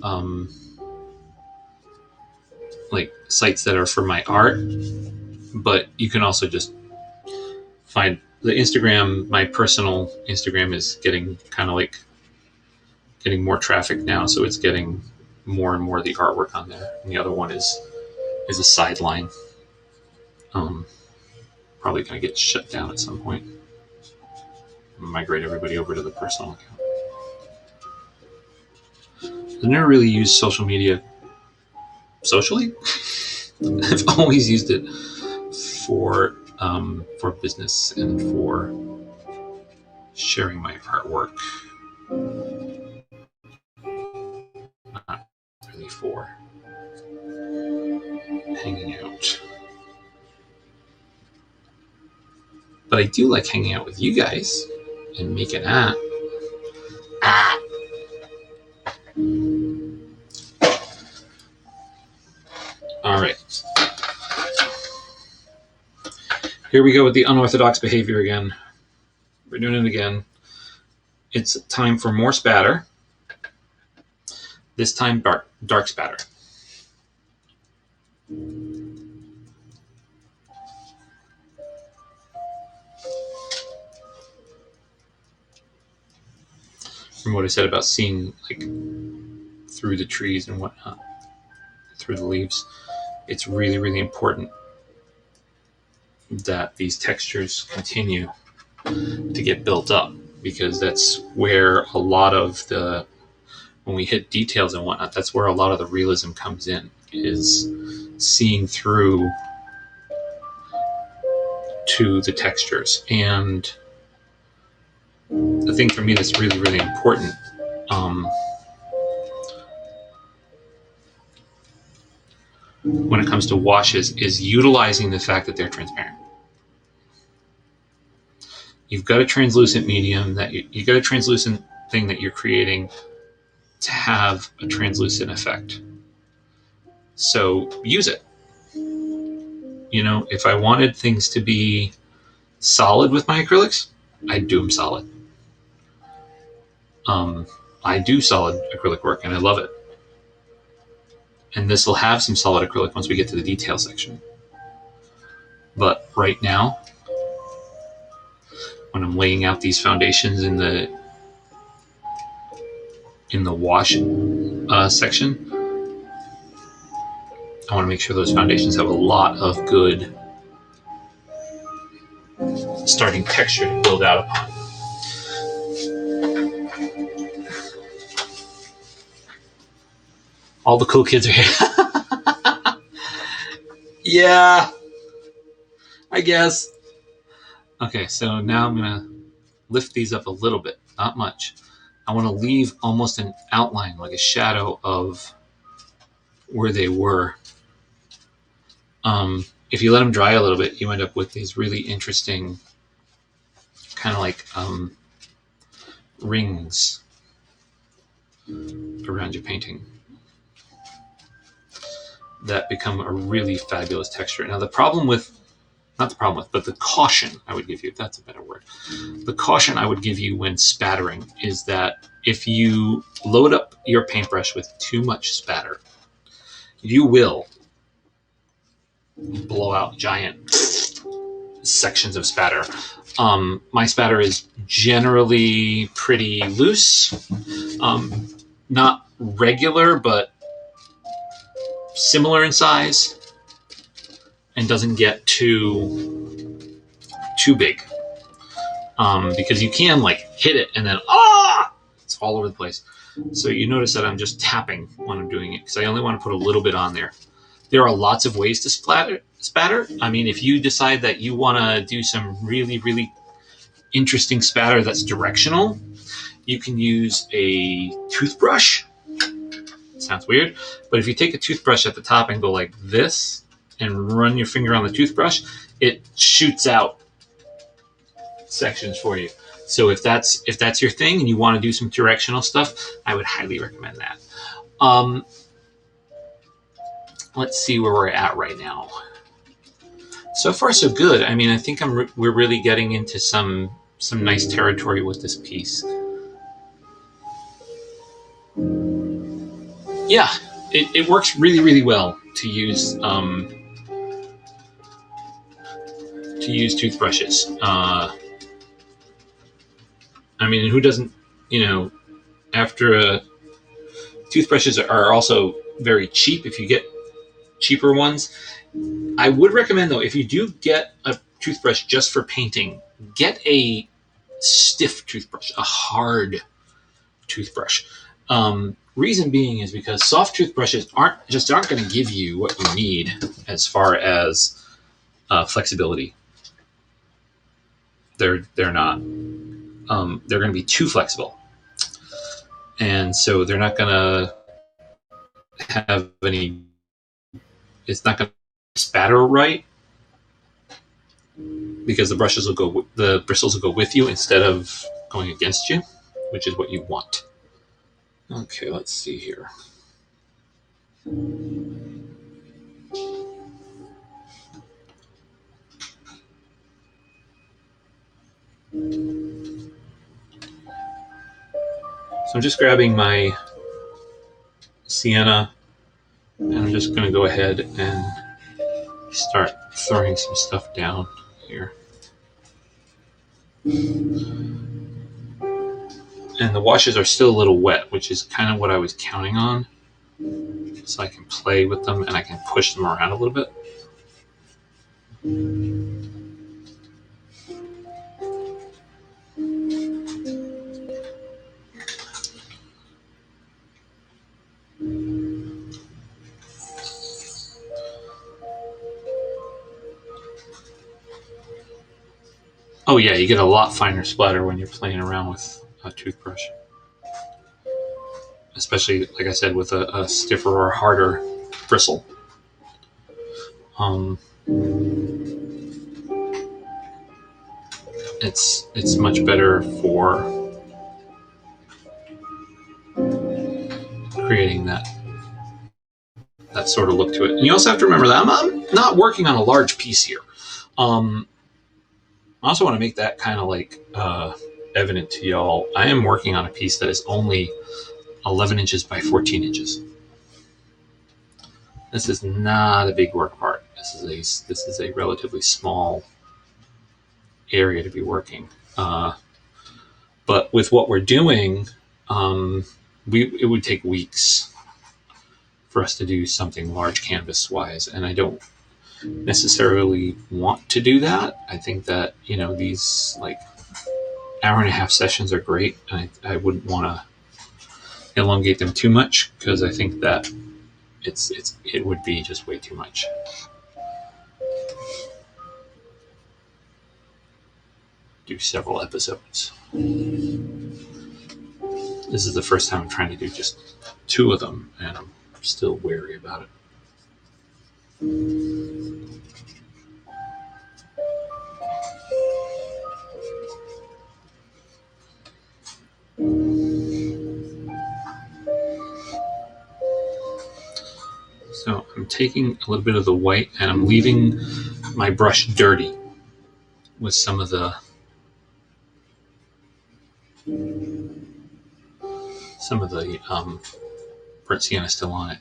like sites that are for my art, but you can also just find the Instagram. My personal Instagram is getting more traffic now, so it's getting more and more of the artwork on there. And the other one is a sideline. Probably going to get shut down at some point. Migrate everybody over to the personal account. I've never really used social media socially. I've always used it for business and for sharing my artwork Not really for hanging out. But I do like hanging out with you guys and making that. All right. Here we go with the unorthodox behavior again. We're doing it again. It's time for more spatter. This time dark spatter. From what I said about seeing like through the trees and whatnot, through the leaves, it's really, really important that these textures continue to get built up, because that's where a lot of the, when we hit details and whatnot, that's where a lot of the realism comes in, is seeing through to the textures. And the thing for me that's really, really important, when it comes to washes, is utilizing the fact that they're transparent. You've got a translucent medium, that you've got a translucent thing that you're creating to have a translucent effect. So use it. You know, if I wanted things to be solid with my acrylics, I'd do them solid. I do solid acrylic work and I love it. And this will have some solid acrylic once we get to the detail section. But right now, when I'm laying out these foundations in the wash section, I want to make sure those foundations have a lot of good starting texture to build out upon. All the cool kids are here. Yeah, I guess. Okay, so now I'm going to lift these up a little bit, not much. I want to leave almost an outline, like a shadow of where they were. If you let them dry a little bit, you end up with these really interesting kind of like rings around your painting that become a really fabulous texture. Now the caution I would give you, if that's a better word, the caution I would give you when spattering is that if you load up your paintbrush with too much spatter, you will blow out giant sections of spatter. My spatter is generally pretty loose, not regular, but similar in size, and doesn't get too big, because you can like hit it and then it's all over the place. So you notice that I'm just tapping when I'm doing it, because I only want to put a little bit on there. There are lots of ways to spatter. I mean, if you decide that you want to do some really, really interesting spatter that's directional, you can use a toothbrush. Sounds weird, but if you take a toothbrush at the top and go like this and run your finger on the toothbrush, it shoots out sections for you. So if that's your thing and you want to do some directional stuff, I would highly recommend that. Let's see where we're at right now. So far, so good. I mean, I think we're really getting into some nice territory with this piece. Yeah, it works really, really well to use toothbrushes. I mean, who doesn't? You know, toothbrushes are also very cheap if you get cheaper ones. I would recommend, though, if you do get a toothbrush just for painting, get a stiff toothbrush, a hard toothbrush. Reason being is because soft toothbrushes aren't going to give you what you need as far as flexibility. They're not. They're going to be too flexible. and so they're not going to have any. It's not going to spatter right because the bristles will go with you instead of going against you, which is what you want. Okay, let's see here. So I'm just grabbing my sienna, and I'm just going to go ahead and start throwing some stuff down here. And the washes are still a little wet, which is kind of what I was counting on. So I can play with them and I can push them around a little bit. Oh yeah, you get a lot finer splatter when you're playing around with a toothbrush. Especially, like I said, with a stiffer or harder bristle. It's much better for creating that sort of look to it. And you also have to remember that I'm not working on a large piece here. I also want to make that kind of like evident to y'all. I am working on a piece that is only 11 inches by 14 inches. This is not a big work part. This is a relatively small area to be working. But with what we're doing, it would take weeks for us to do something large canvas wise, and I don't necessarily want to do that. I think that these like hour and a half sessions are great, and I wouldn't want to elongate them too much because I think that it would be just way too much. Do several episodes. This is the first time I'm trying to do just 2 of them, and I'm still wary about it. So I'm taking a little bit of the white and I'm leaving my brush dirty with some of the burnt sienna still on it.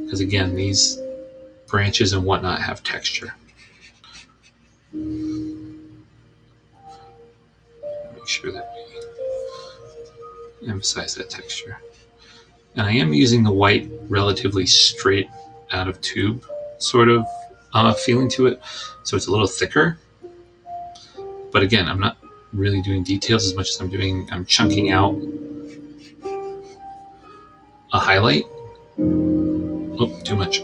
Because again, these branches and whatnot have texture. Make sure that we emphasize that texture. And I am using the white relatively straight out of tube sort of feeling to it. So it's a little thicker. But again, I'm not really doing details as much as I'm chunking out a highlight. Oh, too much.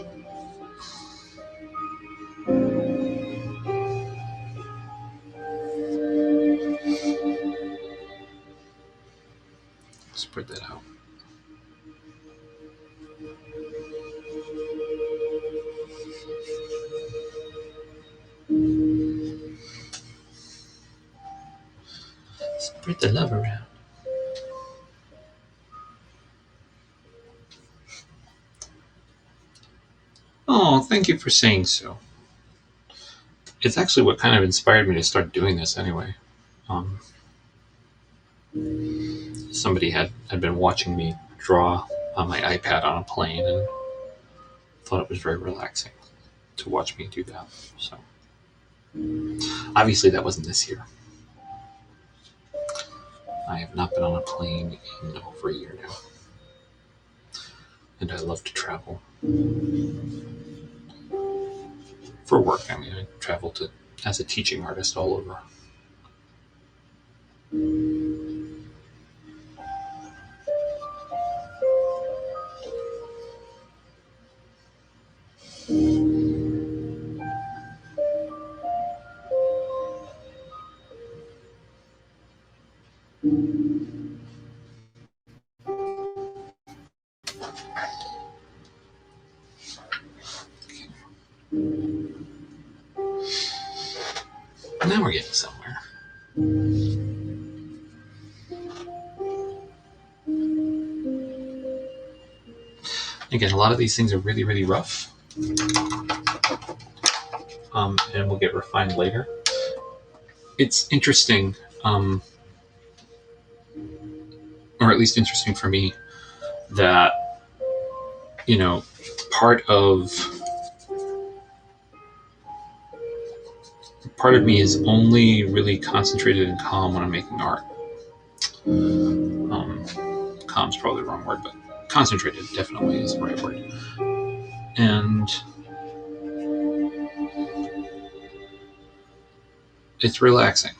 Spread that out. Spread the love around. Oh, thank you for saying so. It's actually what kind of inspired me to start doing this anyway. Somebody had been watching me draw on my iPad on a plane and thought it was very relaxing to watch me do that. So obviously that wasn't this year. I have not been on a plane in over a year now. And I love to travel. For work, I mean, I travel as a teaching artist all over. Now we're getting somewhere. Again, a lot of these things are really, really rough. And will get refined later. It's interesting, or at least interesting for me, that, part of me is only really concentrated and calm when I'm making art. Calm's probably the wrong word, but concentrated definitely is the right word. And it's relaxing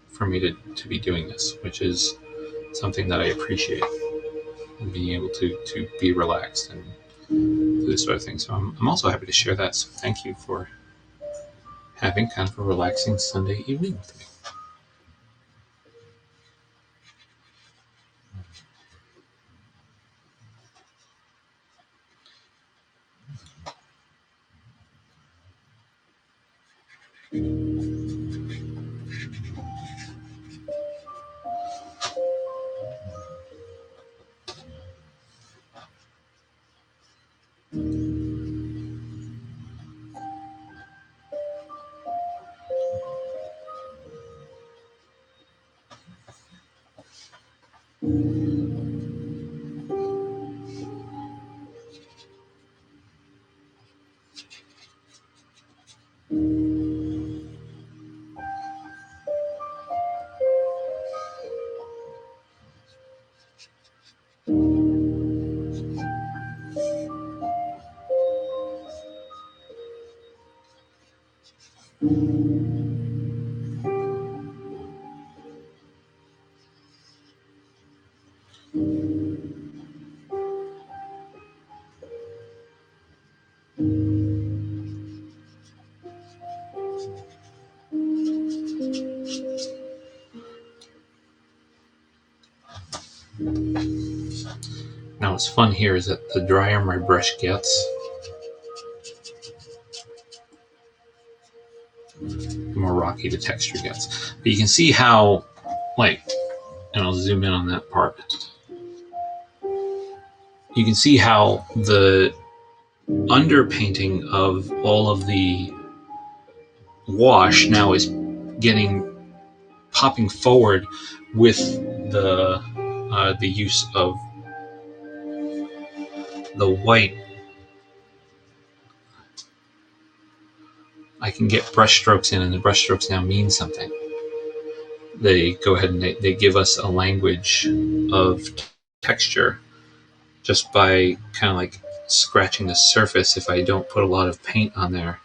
for me to be doing this, which is something that I appreciate, being able to be relaxed and do this sort of thing. So I'm also happy to share that. So thank you for having kind of a relaxing Sunday evening with me. Now what's fun here is that the drier my brush gets, the more rocky the texture gets. But you can see how, and I'll zoom in on that part. You can see how the underpainting of all of the wash now is popping forward with the use of the white. I can get brush strokes in, and the brush strokes now mean something. They go ahead and they give us a language of texture just by kind of like scratching the surface. If I don't put a lot of paint on there,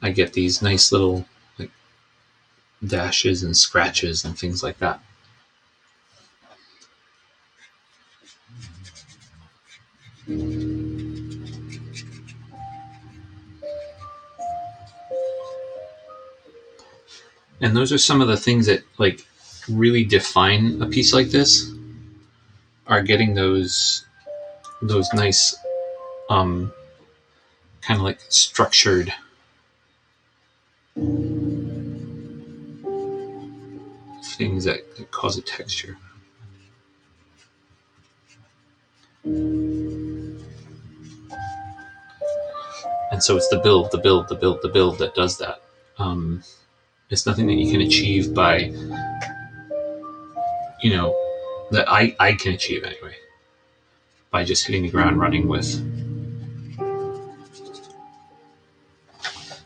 I get these nice little like dashes and scratches and things like that. And those are some of the things that like really define a piece like this, are getting those nice kind of like structured things that cause a texture. And so it's the build that does that. It's nothing that you can achieve by, that I can achieve anyway, by just hitting the ground running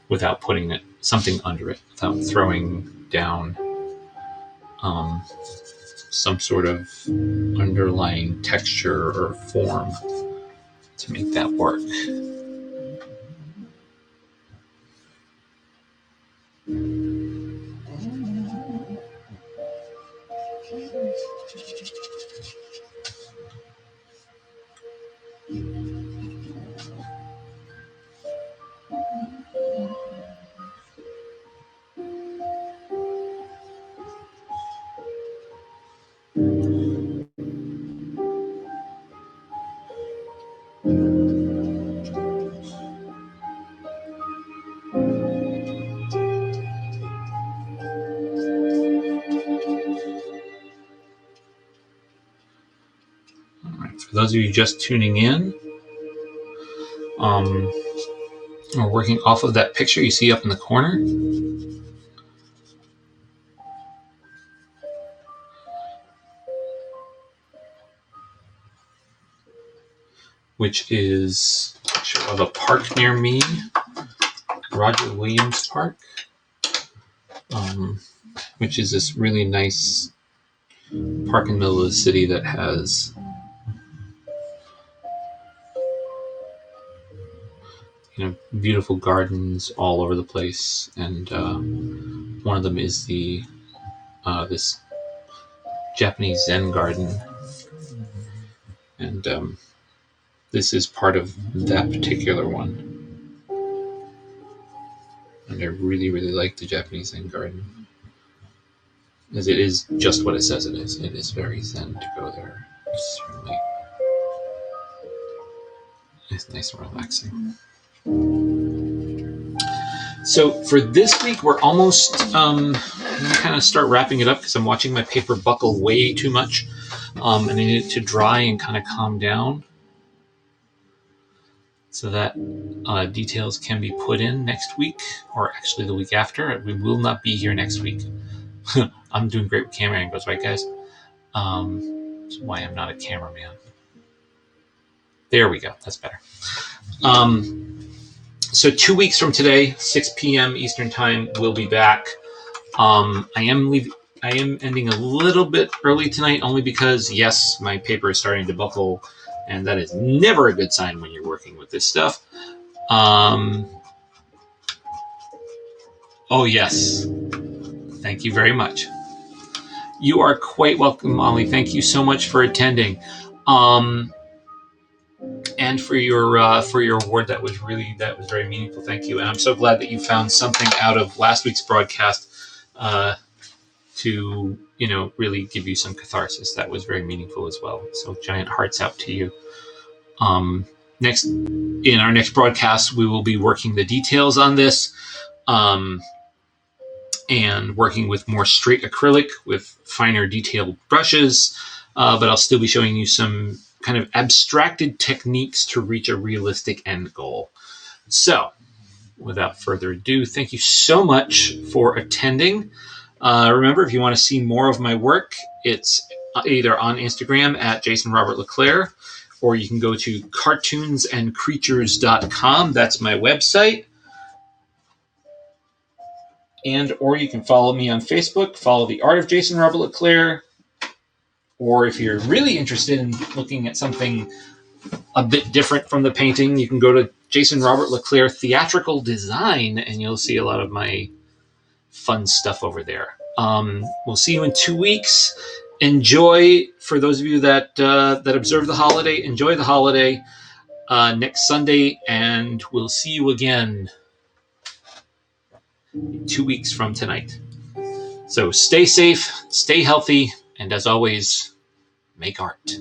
without putting something under it, without throwing down some sort of underlying texture or form to make that work. For those of you just tuning in, we're working off of that picture you see up in the corner. Which is a picture of a park near me, Roger Williams Park, which is this really nice park in the middle of the city that has beautiful gardens all over the place, and one of them is the this Japanese Zen garden, and this is part of that particular one. And I really, really like the Japanese Zen garden, as it is just what it says it is. It is very zen to go there. It's nice and relaxing. So for this week, we're almost I'm gonna kind of start wrapping it up because I'm watching my paper buckle way too much, and I need it to dry and kind of calm down so that details can be put in next week, or actually the week after. We will not be here next week. I'm doing great with camera angles, right, guys? That's why I'm not a cameraman. There we go. That's better. So 2 weeks from today, 6 p.m. Eastern Time, we'll be back. I am ending a little bit early tonight, only because, yes, my paper is starting to buckle, and that is never a good sign when you're working with this stuff. Oh, yes. Thank you very much. You are quite welcome, Molly. Thank you so much for attending. And for your award. That was very meaningful. Thank you. And I'm so glad that you found something out of last week's broadcast to really give you some catharsis. That was very meaningful as well. So giant hearts out to you. In our next broadcast, we will be working the details on this, and working with more straight acrylic with finer detailed brushes. But I'll still be showing you some kind of abstracted techniques to reach a realistic end goal. So, without further ado, thank you so much for attending. Remember, if you want to see more of my work, it's either on Instagram at Jason Robert LeClaire, or you can go to cartoonsandcreatures.com. That's my website. Or you can follow me on Facebook, follow The Art of Jason Robert LeClaire. Or if you're really interested in looking at something a bit different from the painting, you can go to Jason Robert LeClaire Theatrical Design, and you'll see a lot of my fun stuff over there. We'll see you in 2 weeks. Enjoy, for those of you that observe the holiday, enjoy the holiday next Sunday, and we'll see you again 2 weeks from tonight. So stay safe, stay healthy, and as always, make art.